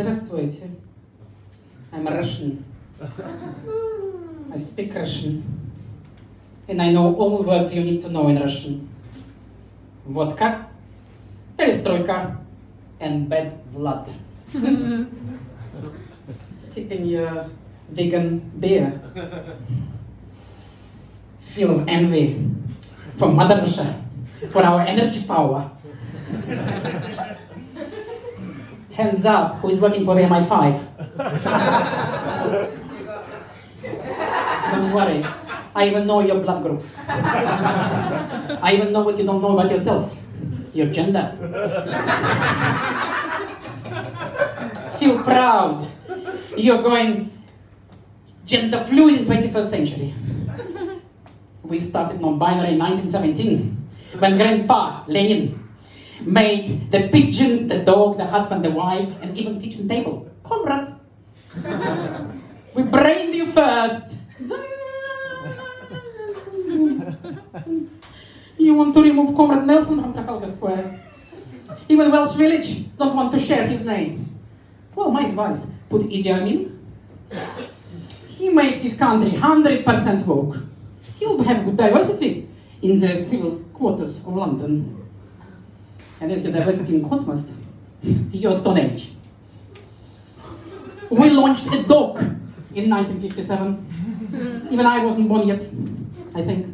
Здравствуйте. I'm Russian. I speak Russian. And I know all words you need to know in Russian. Vodka, perestroika, and bad blood. Sipping your vegan beer. Feel of envy for Mother Russia, for our energy power. Hands up, who is working for the MI5? Don't worry, I even know your blood group. I even know what you don't know about yourself, your gender. Feel proud. You're going gender fluid in 21st century. We started non-binary in 1917, when Grandpa Lenin made the pigeon, the dog, the husband, the wife, and even kitchen table. Comrade. We brained you first. You want to remove Comrade Nelson from Trafalgar Square. Even Welsh Village don't want to share his name. Well, my advice, put Idi Amin. He made his country 100% woke. He'll have good diversity in the civil quarters of London. And there's your diversity in cosmos, your Stone Age. We launched a dog in 1957. Even I wasn't born yet, I think.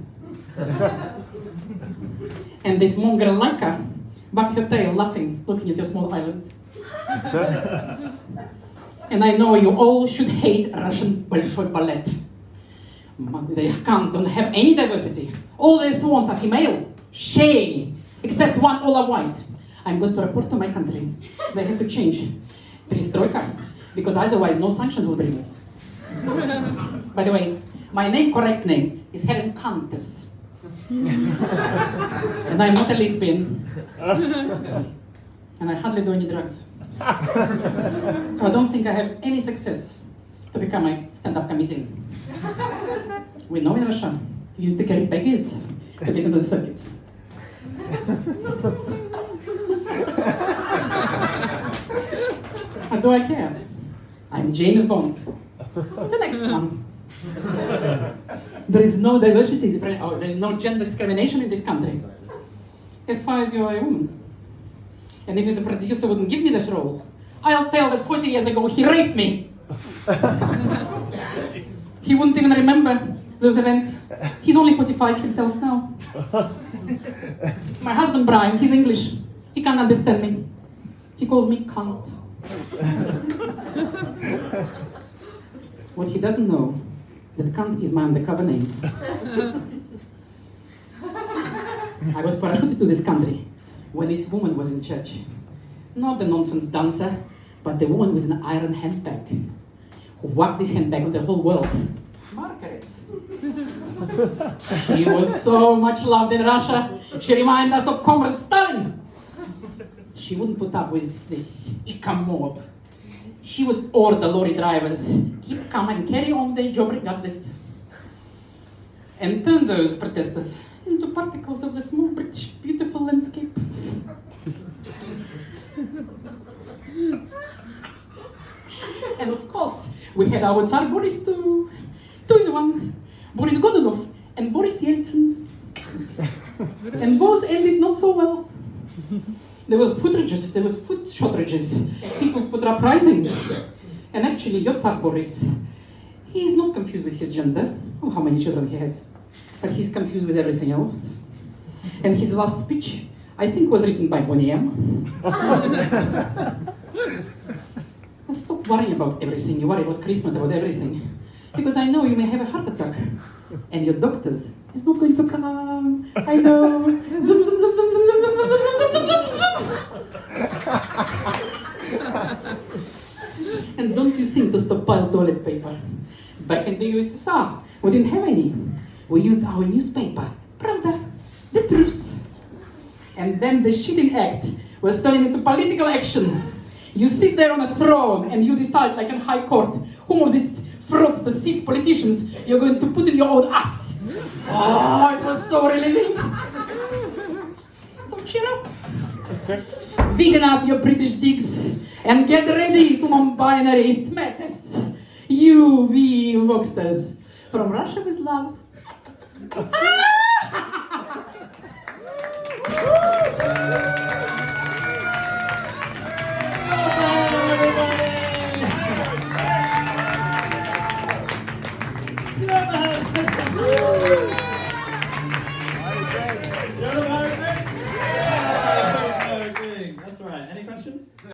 And this mongrel Laika wagged her tail laughing, looking at your small island. And I know you all should hate Russian Bolshoi Ballet. They don't have any diversity. All their swans are female. Shame. Except one, all are white. I'm going to report to my country. They have to change perestroika, because otherwise no sanctions will be removed. By the way, my correct name is Helen Countess. And I'm not a lesbian. And I hardly do any drugs. So I don't think I have any success to become a stand-up comedian. We know in Russia, you need to carry baggies to get into the circuit. How do I care? I'm James Bond. The next one. There is no diversity, there is no gender discrimination in this country. As far as you are a woman. And if the producer wouldn't give me this role, I'll tell that 40 years ago he raped me. He wouldn't even remember those events. He's only 45 himself now. My husband Brian, he's English. He can't understand me. He calls me cunt. What he doesn't know is that cunt is my undercover name. I was parachuted to this country when this woman was in church. Not the nonsense dancer, but the woman with an iron handbag, who whacked this handbag on the whole world. Margaret. She was so much loved in Russia. She reminded us of Comrade Stalin. She wouldn't put up with this IKA mob. She would order lorry drivers, keep calm and carry on their job regardless. And turn those protesters into particles of the small British beautiful landscape. And of course, we had our Tsar Boris too. Two in one. Boris Godunov and Boris Yeltsin. And both ended not so well. There was food shortages. People put uprising. And actually, your Tsar Boris, he's not confused with his gender, or how many children he has, but he's confused with everything else. And his last speech, I think, was written by Boney M. Stop worrying about everything. You worry about Christmas, about everything. Because I know you may have a heart attack. And your doctors is not going to come. I know. Zoom, zoom, zoom, zoom, zoom, zoom, zoom, zoom, zoom, zoom, zoom. And don't you think to stockpile toilet paper? Back in the USSR, we didn't have any. We used our newspaper, Pravda, the truth. And then the Cheating Act was turning into political action. You sit there on a throne and you decide, like in high court, whom of these fraudsters, thieves, politicians you're going to put in your own ass. Oh, it was so relieving. So cheer up. Vegan up your British digs And get ready to non-binary smackers. You, we, Voxters. From Russia with love. Everybody!